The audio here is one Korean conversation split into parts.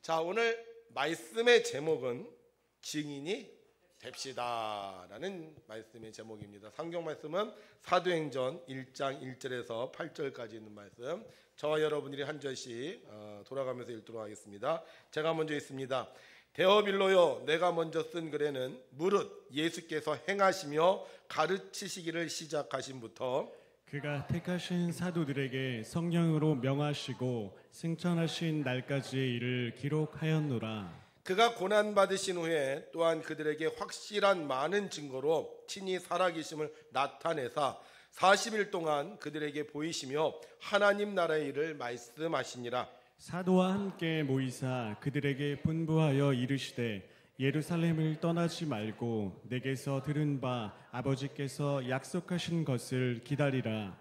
자, 오늘 말씀의 제목은 증인이 됩시다라는 말씀의 제목입니다. 성경 말씀은 사도행전 1장 1절에서 8절까지 있는 말씀. 저와 여러분들이 한 절씩 돌아가면서 읽도록 하겠습니다. 제가 먼저 읽습니다. 데오빌로요, 내가 먼저 쓴 글에는 무릇 예수께서 행하시며 가르치시기를 시작하신부터 그가 택하신 사도들에게 성령으로 명하시고 승천하신 날까지의 일을 기록하였노라. 그가 고난받으신 후에 또한 그들에게 확실한 많은 증거로 친히 살아계심을 나타내사 40일 동안 그들에게 보이시며 하나님 나라의 일을 말씀하시니라. 사도와 함께 모이사 그들에게 분부하여 이르시되 예루살렘을 떠나지 말고 내게서 들은 바 아버지께서 약속하신 것을 기다리라.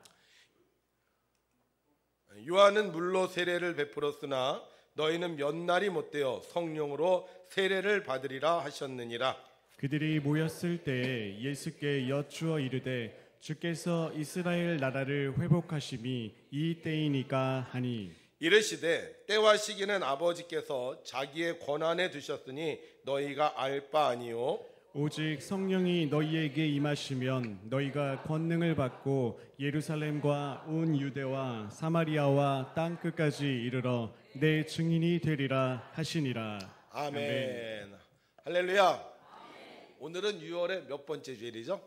요한은 물로 세례를 베풀었으나 너희는 몇 날이 못되어 성령으로 세례를 받으리라 하셨느니라. 그들이 모였을 때에 예수께 여쭈어 이르되 주께서 이스라엘 나라를 회복하심이 이 때이니까 하니 이르시되 때와 시기는 아버지께서 자기의 권한에 두셨으니 너희가 알 바 아니요 오직 성령이 너희에게 임하시면 너희가 권능을 받고 예루살렘과 온 유대와 사마리아와 땅 끝까지 이르러 내 증인이 되리라 하시니라. 아멘. 할렐루야. 오늘은 6월의 몇 번째 주일이죠?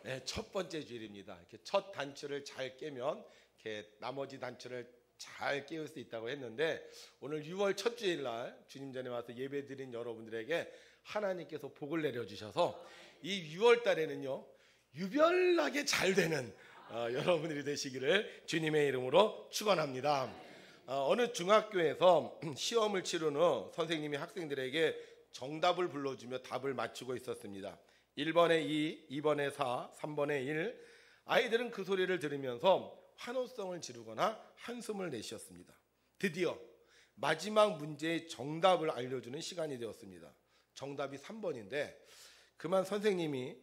네, 첫 번째 주일입니다. 이렇게 첫 단추를 잘 깨면 이렇게 나머지 단추를 잘 깨울 수 있다고 했는데, 오늘 6월 첫 주일날 주님 전에 와서 예배드린 여러분들에게 하나님께서 복을 내려주셔서 이 6월 달에는요 유별나게 잘 되는 여러분들이 되시기를 주님의 이름으로 축원합니다. 어느 중학교에서 시험을 치른 후 선생님이 학생들에게 정답을 불러주며 답을 맞추고 있었습니다. 1번에 2, 2번에 4, 3번에 1. 아이들은 그 소리를 들으면서 환호성을 지르거나 한숨을 내쉬었습니다. 드디어 마지막 문제의 정답을 알려주는 시간이 되었습니다. 정답이 3번인데 그만 선생님이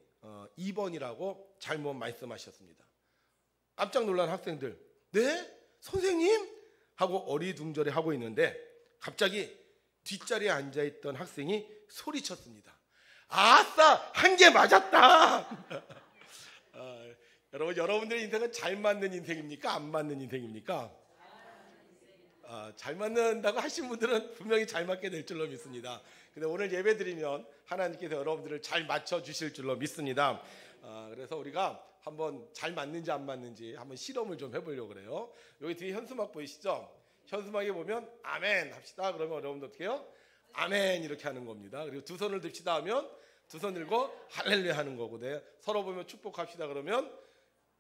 2번이라고 잘못 말씀하셨습니다. 깜짝 놀란 학생들, 네? 선생님? 하고 어리둥절해 하고 있는데 갑자기 뒷자리에 앉아있던 학생이 소리쳤습니다. 아싸! 한 개 맞았다! 여러분들의 인생은 잘 맞는 인생입니까? 안 맞는 인생입니까? 잘 맞는다고 하신 분들은 분명히 잘 맞게 될 줄로 믿습니다. 근데 오늘 예배 드리면 하나님께서 여러분들을 잘 맞춰주실 줄로 믿습니다. 그래서 우리가 한번 잘 맞는지 안 맞는지 한번 실험을 좀 해보려고 그래요. 여기 뒤에 현수막 보이시죠? 현수막에 보면 아멘 합시다. 그러면 여러분들 어떻게 해요? 아멘 이렇게 하는 겁니다. 그리고 두 손을 듭시다 하면 두 손 들고 할렐루야 하는 거고, 네. 서로 보면 축복합시다 그러면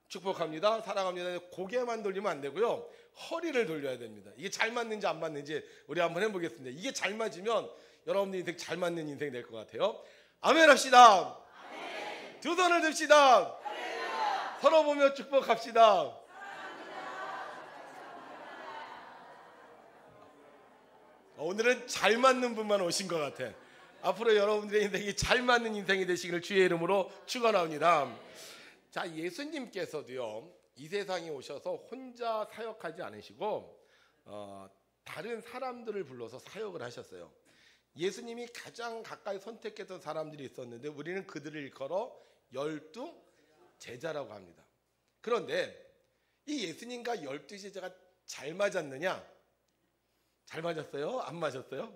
축복합니다, 사랑합니다. 고개만 돌리면 안 되고요, 허리를 돌려야 됩니다. 이게 잘 맞는지 안 맞는지 우리 한번 해보겠습니다. 이게 잘 맞으면 여러분들 인생 잘 맞는 인생이 될 것 같아요. 아멘 합시다. 아멘. 두 손을 듭시다. 할렐루야. 서로 보며 축복합시다. 오늘은 잘 맞는 분만 오신 것 같아. 앞으로 여러분들의 인생이 잘 맞는 인생이 되시기를 주의 이름으로 축원합니다. 자, 예수님께서도요 이 세상에 오셔서 혼자 사역하지 않으시고 다른 사람들을 불러서 사역을 하셨어요. 예수님이 가장 가까이 선택했던 사람들이 있었는데 우리는 그들을 일컬어 12 제자라고 합니다. 그런데 이 예수님과 12 제자가 잘 맞았느냐? 잘 맞았어요? 안 맞았어요?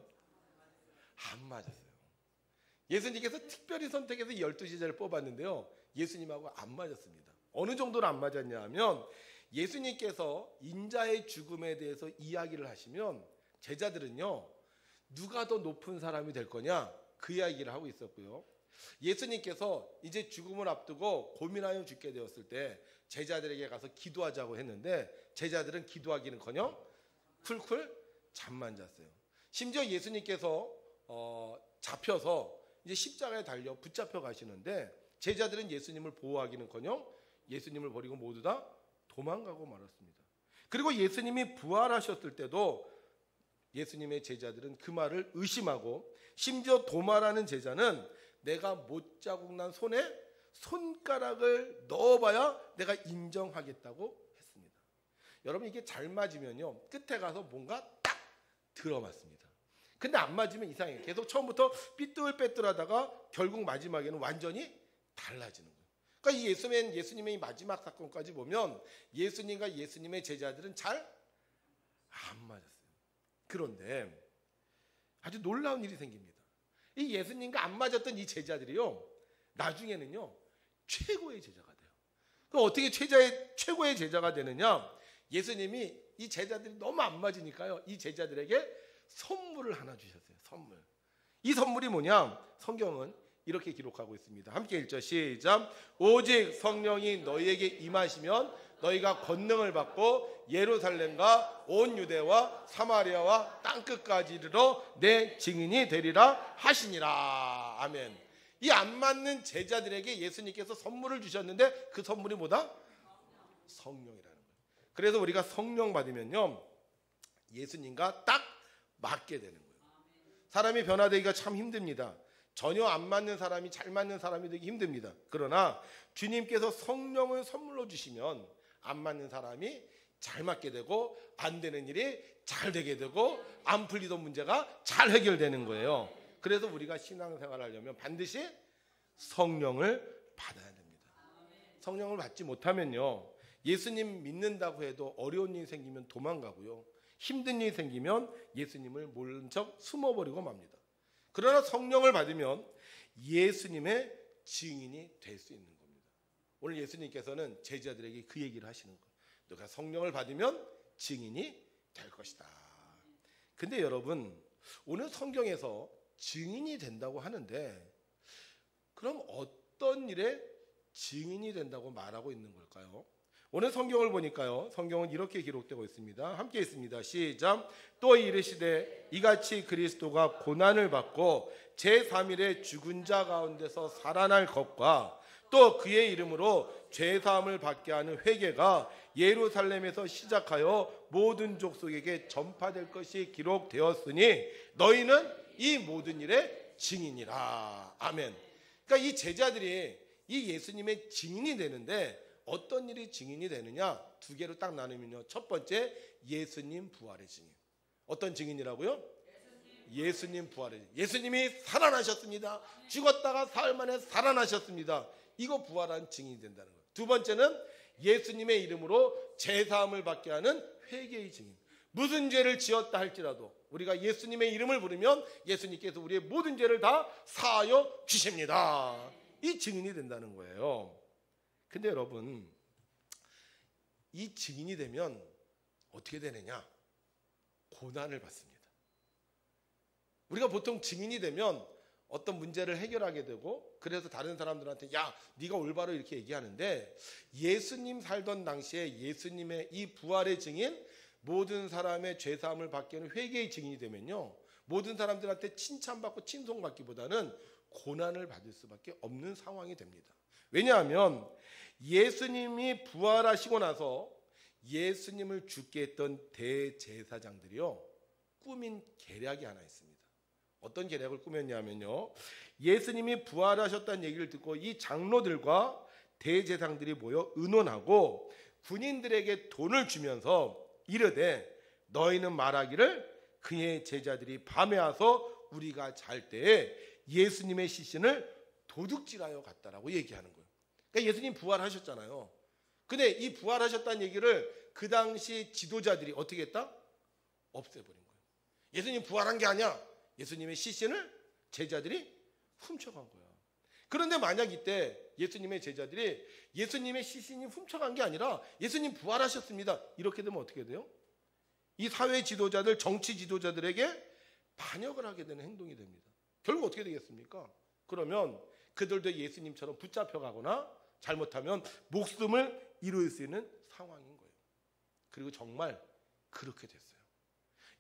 안 맞았어요. 예수님께서 특별히 선택해서 12 제자를 뽑았는데요, 예수님하고 안 맞았습니다. 어느 정도로 안 맞았냐 하면, 예수님께서 인자의 죽음에 대해서 이야기를 하시면 제자들은요 누가 더 높은 사람이 될 거냐 그 이야기를 하고 있었고요, 예수님께서 이제 죽음을 앞두고 고민하여 죽게 되었을 때 제자들에게 가서 기도하자고 했는데 제자들은 기도하기는커녕 쿨쿨 잠만 잤어요. 심지어 예수님께서 잡혀서 이제 십자가에 달려 붙잡혀 가시는데 제자들은 예수님을 보호하기는커녕 예수님을 버리고 모두 다 도망가고 말았습니다. 그리고 예수님이 부활하셨을 때도 예수님의 제자들은 그 말을 의심하고, 심지어 도마라는 제자는 내가 못자국 난 손에 손가락을 넣어봐야 내가 인정하겠다고 했습니다. 여러분, 이게 잘 맞으면요 끝에 가서 뭔가 딱 들어맞습니다. 근데 안 맞으면 이상해요. 계속 처음부터 삐뚤빼뚤하다가 결국 마지막에는 완전히 달라지는 거예요. 그러니까 이 예수님의 이 마지막 사건까지 보면 예수님과 예수님의 제자들은 잘 안 맞았어요. 그런데 아주 놀라운 일이 생깁니다. 이 예수님과 안 맞았던 이 제자들이요, 나중에는요 최고의 제자가 돼요. 그럼 어떻게 최고의 제자가 되느냐? 예수님이 이 제자들이 너무 안 맞으니까요, 이 제자들에게 선물을 하나 주셨어요. 선물. 이 선물이 뭐냐? 성경은 이렇게 기록하고 있습니다. 함께 읽죠. 시작. 오직 성령이 너희에게 임하시면 너희가 권능을 받고 예루살렘과 온 유대와 사마리아와 땅끝까지 이르러 내 증인이 되리라 하시니라. 아멘. 이 안 맞는 제자들에게 예수님께서 선물을 주셨는데 그 선물이 뭐다? 성령이라는 거예요. 그래서 우리가 성령 받으면요, 예수님과 딱 맞게 되는 거예요. 사람이 변화되기가 참 힘듭니다. 전혀 안 맞는 사람이 잘 맞는 사람이 되기 힘듭니다. 그러나 주님께서 성령을 선물로 주시면 안 맞는 사람이 잘 맞게 되고 안 되는 일이 잘 되게 되고 안 풀리던 문제가 잘 해결되는 거예요. 그래서 우리가 신앙생활을 하려면 반드시 성령을 받아야 됩니다. 성령을 받지 못하면요, 예수님 믿는다고 해도 어려운 일이 생기면 도망가고요, 힘든 일이 생기면 예수님을 모른 척 숨어버리고 맙니다. 그러나 성령을 받으면 예수님의 증인이 될 수 있는 겁니다. 오늘 예수님께서는 제자들에게 그 얘기를 하시는 거예요. 너가 성령을 받으면 증인이 될 것이다. 근데 여러분, 오늘 성경에서 증인이 된다고 하는데 그럼 어떤 일에 증인이 된다고 말하고 있는 걸까요? 오늘 성경을 보니까요, 성경은 이렇게 기록되고 있습니다. 함께 있습니다. 시작. 또 이르시되 이같이 그리스도가 고난을 받고 제3일에 죽은 자 가운데서 살아날 것과 또 그의 이름으로 죄사함을 받게 하는 회개가 예루살렘에서 시작하여 모든 족속에게 전파될 것이 기록되었으니 너희는 이 모든 일의 증인이라. 아멘. 그러니까 이 제자들이 이 예수님의 증인이 되는데 어떤 일이 증인이 되느냐? 두 개로 딱 나누면요, 첫 번째, 예수님 부활의 증인. 어떤 증인이라고요? 예수님 부활의 증인. 예수님이 살아나셨습니다. 죽었다가 사흘 만에 살아나셨습니다. 이거 부활한 증인이 된다는 거예요. 두 번째는 예수님의 이름으로 제사함을 받게 하는 회개의 증인. 무슨 죄를 지었다 할지라도 우리가 예수님의 이름을 부르면 예수님께서 우리의 모든 죄를 다 사하여 주십니다. 이 증인이 된다는 거예요. 근데 여러분, 이 증인이 되면 어떻게 되느냐? 고난을 받습니다. 우리가 보통 증인이 되면 어떤 문제를 해결하게 되고 그래서 다른 사람들한테 야, 네가 올바로 이렇게 얘기하는데, 예수님 살던 당시에 예수님의 이 부활의 증인, 모든 사람의 죄사함을 받게 하는 회개의 증인이 되면요, 모든 사람들한테 칭찬받고 칭송받기보다는 고난을 받을 수밖에 없는 상황이 됩니다. 왜냐하면 예수님이 부활하시고 나서 예수님을 죽게 했던 대제사장들이요, 꾸민 계략이 하나 있습니다. 어떤 계략을 꾸몄냐면요, 예수님이 부활하셨다는 얘기를 듣고 이 장로들과 대제사장들이 모여 의논하고 군인들에게 돈을 주면서 이르되 너희는 말하기를 그의 제자들이 밤에 와서 우리가 잘 때에 예수님의 시신을 도둑질하여 갔다라고 얘기하는 거예요. 그러니까 예수님 부활하셨잖아요. 근데 이 부활하셨다는 얘기를 그 당시 지도자들이 어떻게 했다? 없애버린 거예요. 예수님 부활한 게 아니야. 예수님의 시신을 제자들이 훔쳐간 거야. 그런데 만약 이때 예수님의 제자들이 예수님의 시신이 훔쳐간 게 아니라 예수님 부활하셨습니다, 이렇게 되면 어떻게 돼요? 이 사회 지도자들, 정치 지도자들에게 반역을 하게 되는 행동이 됩니다. 결국 어떻게 되겠습니까? 그러면 그들도 예수님처럼 붙잡혀가거나 잘못하면 목숨을 잃을 수 있는 상황인 거예요. 그리고 정말 그렇게 됐어요.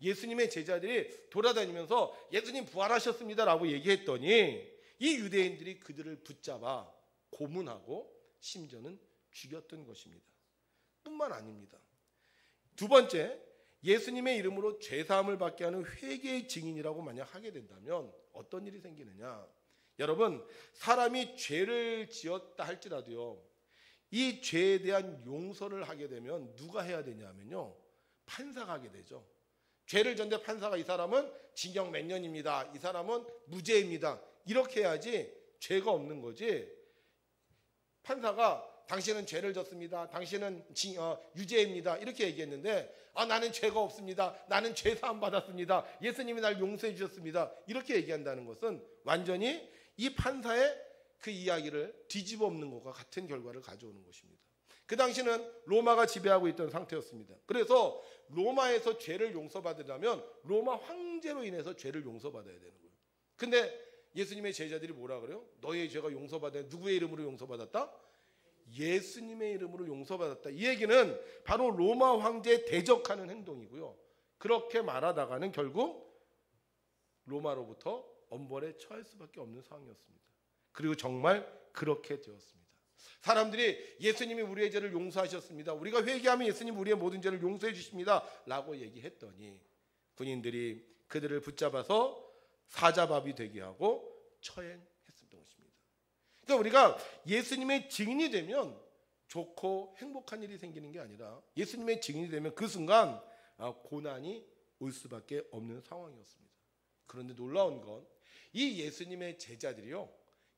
예수님의 제자들이 돌아다니면서 예수님 부활하셨습니다라고 얘기했더니 이 유대인들이 그들을 붙잡아 고문하고 심지어는 죽였던 것입니다. 뿐만 아닙니다. 두 번째, 예수님의 이름으로 죄사함을 받게 하는 회개의 증인이라고 만약 하게 된다면 어떤 일이 생기느냐? 여러분, 사람이 죄를 지었다 할지라도요, 이 죄에 대한 용서를 하게 되면 누가 해야 되냐면요, 판사가 하게 되죠. 죄를 졌는데 판사가 이 사람은 징역 몇 년입니다, 이 사람은 무죄입니다, 이렇게 해야지 죄가 없는 거지. 판사가 당신은 죄를 졌습니다, 당신은 유죄입니다, 이렇게 얘기했는데 나는 죄가 없습니다, 나는 죄 사함 받았습니다, 예수님이 날 용서해 주셨습니다, 이렇게 얘기한다는 것은 완전히 이 판사의 그 이야기를 뒤집어 엎는 것과 같은 결과를 가져오는 것입니다. 그 당시는 로마가 지배하고 있던 상태였습니다. 그래서 로마에서 죄를 용서받으려면 로마 황제로 인해서 죄를 용서받아야 되는 거예요. 근데 예수님의 제자들이 뭐라 그래요? 너의 죄가 용서받아야 누구의 이름으로 용서받았다? 예수님의 이름으로 용서받았다. 이 얘기는 바로 로마 황제에 대적하는 행동이고요. 그렇게 말하다가는 결국 로마로부터 엄벌에 처할 수밖에 없는 상황이었습니다. 그리고 정말 그렇게 되었습니다. 사람들이 예수님이 우리의 죄를 용서하셨습니다, 우리가 회개하면 예수님 우리의 모든 죄를 용서해 주십니다 라고 얘기했더니 군인들이 그들을 붙잡아서 사자밥이 되게 하고 처형했었던 것입니다. 그러니까 우리가 예수님의 증인이 되면 좋고 행복한 일이 생기는 게 아니라 예수님의 증인이 되면 그 순간 고난이 올 수밖에 없는 상황이었습니다. 그런데 놀라운 건 이 예수님의 제자들이요,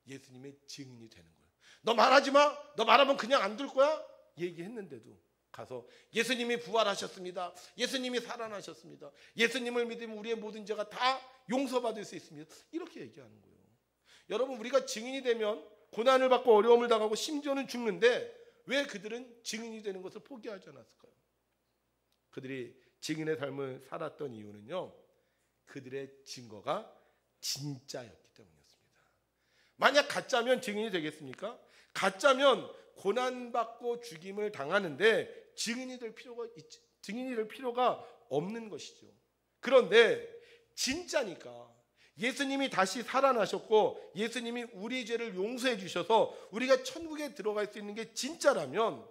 예수님의 증인이 되는 거예요. 너 말하지 마, 너 말하면 그냥 안 둘 거야, 얘기했는데도 가서 예수님이 부활하셨습니다, 예수님이 살아나셨습니다, 예수님을 믿으면 우리의 모든 죄가 다 용서받을 수 있습니다, 이렇게 얘기하는 거예요. 여러분, 우리가 증인이 되면 고난을 받고 어려움을 당하고 심지어는 죽는데 왜 그들은 증인이 되는 것을 포기하지 않았을까요? 그들이 증인의 삶을 살았던 이유는요, 그들의 증거가 진짜였기 때문이었습니다. 만약 가짜면 증인이 되겠습니까? 가짜면 고난받고 죽임을 당하는데 증인이 될 필요가 없는 것이죠. 그런데 진짜니까 예수님이 다시 살아나셨고 예수님이 우리 죄를 용서해 주셔서 우리가 천국에 들어갈 수 있는 게 진짜라면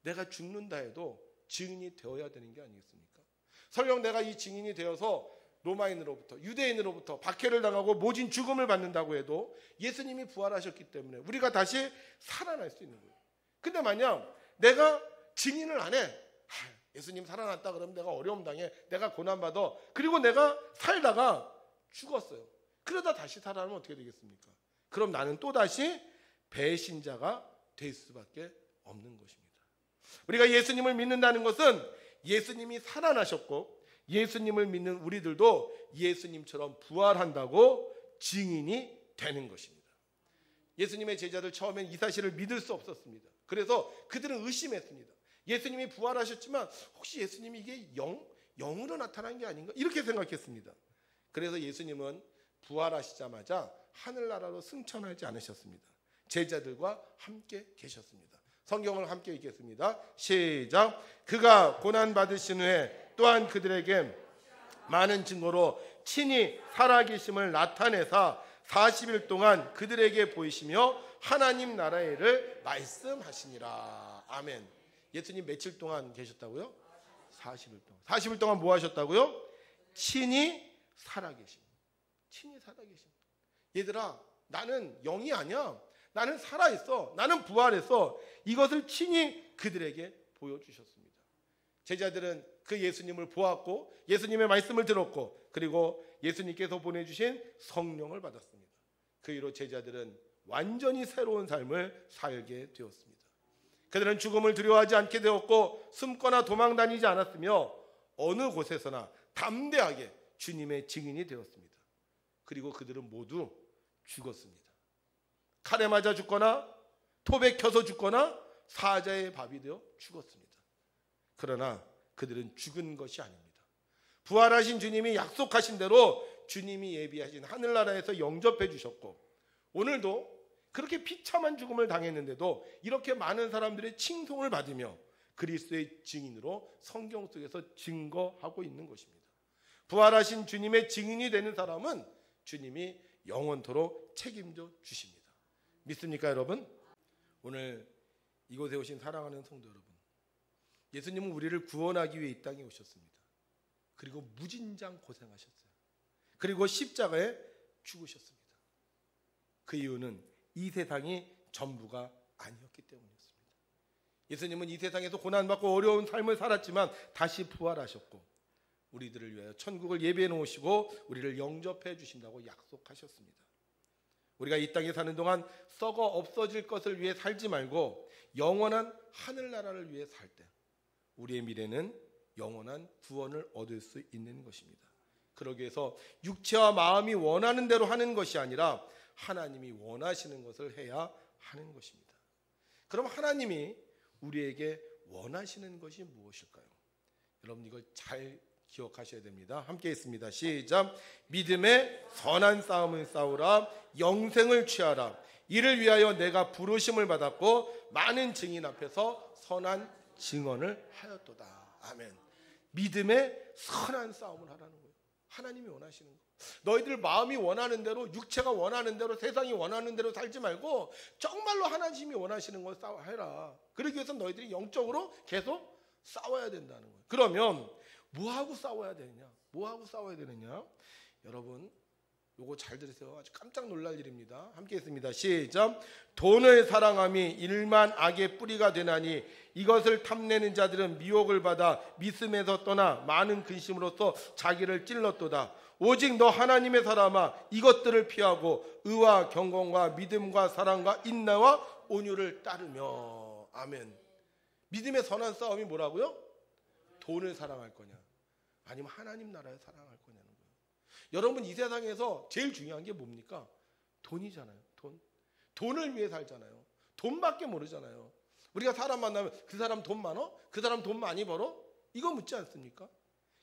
내가 죽는다 해도 증인이 되어야 되는 게 아니겠습니까? 설령 내가 이 증인이 되어서 로마인으로부터, 유대인으로부터 박해를 당하고 모진 죽음을 받는다고 해도 예수님이 부활하셨기 때문에 우리가 다시 살아날 수 있는 거예요. 근데 만약 내가 증인을 안 해, 예수님 살아났다 그러면 내가 어려움 당해, 내가 고난받아, 그리고 내가 살다가 죽었어요. 그러다 다시 살아나면 어떻게 되겠습니까? 그럼 나는 또다시 배신자가 될 수밖에 없는 것입니다. 우리가 예수님을 믿는다는 것은 예수님이 살아나셨고 예수님을 믿는 우리들도 예수님처럼 부활한다고 증인이 되는 것입니다. 예수님의 제자들 처음엔 이 사실을 믿을 수 없었습니다. 그래서 그들은 의심했습니다. 예수님이 부활하셨지만 혹시 예수님이 이게 영으로 나타난 게 아닌가? 이렇게 생각했습니다. 그래서 예수님은 부활하시자마자 하늘나라로 승천하지 않으셨습니다. 제자들과 함께 계셨습니다. 성경을 함께 읽겠습니다. 시작. 그가 고난받으신 후에 또한 그들에게 많은 증거로 친히 살아계심을 나타내사 40일 동안 그들에게 보이시며 하나님 나라의 일을 말씀하시니라. 아멘. 예수님 며칠 동안 계셨다고요? 40일 동안. 40일 동안 뭐 하셨다고요? 친히 살아계심. 친히 살아계심. 얘들아, 나는 영이 아니야. 나는 살아있어. 나는 부활했어. 이것을 친히 그들에게 보여주셨습니다. 제자들은 그 예수님을 보았고 예수님의 말씀을 들었고 그리고 예수님께서 보내주신 성령을 받았습니다. 그 이후로 제자들은 완전히 새로운 삶을 살게 되었습니다. 그들은 죽음을 두려워하지 않게 되었고 숨거나 도망다니지 않았으며 어느 곳에서나 담대하게 주님의 증인이 되었습니다. 그리고 그들은 모두 죽었습니다. 칼에 맞아 죽거나 톱에 켜서 죽거나 사자의 밥이 되어 죽었습니다. 그러나 그들은 죽은 것이 아닙니다. 부활하신 주님이 약속하신 대로 주님이 예비하신 하늘나라에서 영접해 주셨고 오늘도 그렇게 비참한 죽음을 당했는데도 이렇게 많은 사람들의 칭송을 받으며 그리스도의 증인으로 성경 속에서 증거하고 있는 것입니다. 부활하신 주님의 증인이 되는 사람은 주님이 영원토록 책임져 주십니다. 믿습니까, 여러분? 오늘 이곳에 오신 사랑하는 성도 여러분, 예수님은 우리를 구원하기 위해 이 땅에 오셨습니다. 그리고 무진장 고생하셨어요. 그리고 십자가에 죽으셨습니다. 그 이유는 이 세상이 전부가 아니었기 때문이었습니다. 예수님은 이 세상에서 고난받고 어려운 삶을 살았지만 다시 부활하셨고 우리들을 위하여 천국을 예비해 놓으시고 우리를 영접해 주신다고 약속하셨습니다. 우리가 이 땅에 사는 동안 썩어 없어질 것을 위해 살지 말고 영원한 하늘나라를 위해 살 때 우리의 미래는 영원한 구원을 얻을 수 있는 것입니다. 그러기 위해서 육체와 마음이 원하는 대로 하는 것이 아니라 하나님이 원하시는 것을 해야 하는 것입니다. 그럼 하나님이 우리에게 원하시는 것이 무엇일까요? 여러분 이걸 잘 기억하셔야 됩니다. 함께 있습니다. 시작. 믿음의 선한 싸움을 싸우라. 영생을 취하라. 이를 위하여 내가 부르심을 받았고 많은 증인 앞에서 선한 증언을 하였도다. 아멘. 믿음의 선한 싸움을 하라는 거예요. 하나님이 원하시는 거. 너희들 마음이 원하는 대로, 육체가 원하는 대로, 세상이 원하는 대로 살지 말고 정말로 하나님이 원하시는 걸 싸워해라. 그러기 위해서 너희들이 영적으로 계속 싸워야 된다는 거예요. 그러면 뭐하고 싸워야 되느냐? 뭐하고 싸워야 되느냐? 여러분 요거 잘 들으세요. 아주 깜짝 놀랄 일입니다. 함께 했습니다. 시작. 돈을 사랑함이 일만 악의 뿌리가 되나니 이것을 탐내는 자들은 미혹을 받아 미움에서 떠나 많은 근심으로써 자기를 찔렀도다. 오직 너 하나님의 사람아 이것들을 피하고 의와 경건과 믿음과 사랑과 인내와 온유를 따르며. 아멘. 믿음의 선한 싸움이 뭐라고요? 돈을 사랑할 거냐 아니면 하나님 나라를 사랑할 거냐는 거예요. 여러분 이 세상에서 제일 중요한 게 뭡니까? 돈이잖아요. 돈을 위해 살잖아요. 돈밖에 모르잖아요. 우리가 사람 만나면 그 사람 돈 많어? 그 사람 돈 많이 벌어? 이거 묻지 않습니까?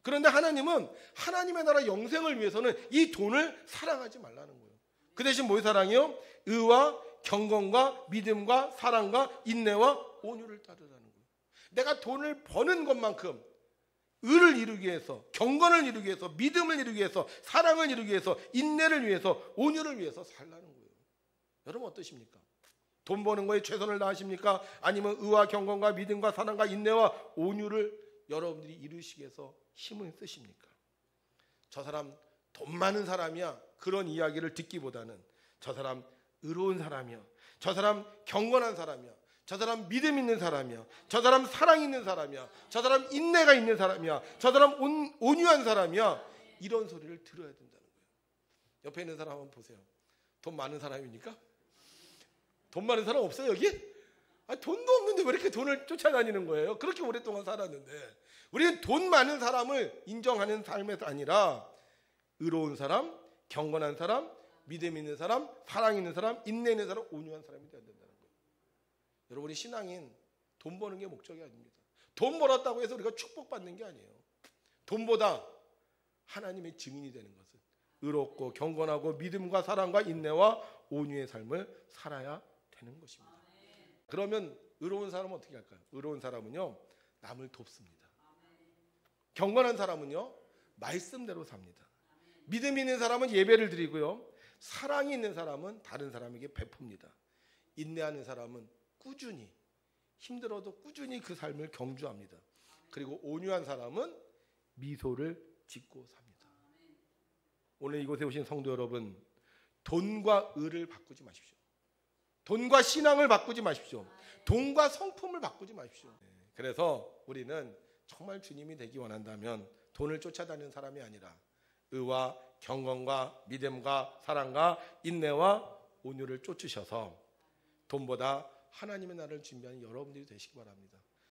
그런데 하나님은 하나님의 나라 영생을 위해서는 이 돈을 사랑하지 말라는 거예요. 그 대신 뭘 사랑해요? 의와 경건과 믿음과 사랑과 인내와 온유를 따르라는 거예요. 내가 돈을 버는 것만큼 의를 이루기 위해서, 경건을 이루기 위해서, 믿음을 이루기 위해서, 사랑을 이루기 위해서, 인내를 위해서, 온유를 위해서 살라는 거예요. 여러분 어떠십니까? 돈 버는 거에 최선을 다하십니까? 아니면 의와 경건과 믿음과 사랑과 인내와 온유를 여러분들이 이루시기 위해서 힘을 쓰십니까? 저 사람 돈 많은 사람이야, 그런 이야기를 듣기보다는 저 사람 의로운 사람이야, 저 사람 경건한 사람이야, 저 사람 믿음 있는 사람이야, 저 사람 사랑 있는 사람이야, 저 사람 인내가 있는 사람이야, 저 사람 온유한 사람이야, 이런 소리를 들어야 된다는 거예요. 옆에 있는 사람 한번 보세요. 돈 많은 사람입니까? 돈 많은 사람 없어요 여기? 돈도 없는데 왜 이렇게 돈을 쫓아다니는 거예요? 그렇게 오랫동안 살았는데. 우리는 돈 많은 사람을 인정하는 삶이 아니라 의로운 사람, 경건한 사람, 믿음 있는 사람, 사랑 있는 사람, 인내 있는 사람, 온유한 사람이 되어야 된다는 거예요. 여러분이 신앙인 돈 버는 게 목적이 아닙니다. 돈 벌었다고 해서 우리가 축복받는 게 아니에요. 돈보다 하나님의 증인이 되는 것은 의롭고 경건하고 믿음과 사랑과 인내와 온유의 삶을 살아야 되는 것입니다. 그러면 의로운 사람은 어떻게 할까요? 의로운 사람은요, 남을 돕습니다. 경건한 사람은요, 말씀대로 삽니다. 믿음 있는 사람은 예배를 드리고요, 사랑이 있는 사람은 다른 사람에게 베풉니다. 인내하는 사람은 꾸준히, 힘들어도 꾸준히 그 삶을 경주합니다. 그리고 온유한 사람은 미소를 짓고 삽니다. 오늘 이곳에 오신 성도 여러분, 돈과 의를 바꾸지 마십시오. 돈과 신앙을 바꾸지 마십시오. 돈과 성품을 바꾸지 마십시오. 그래서 우리는 정말 주님이 되기 원한다면 돈을 쫓아다니는 사람이 아니라 의와 경건과 믿음과 사랑과 인내와 온유를 쫓으셔서 돈보다 하나님의 나라를 준비하는 여러분들이 되시기 바랍니다.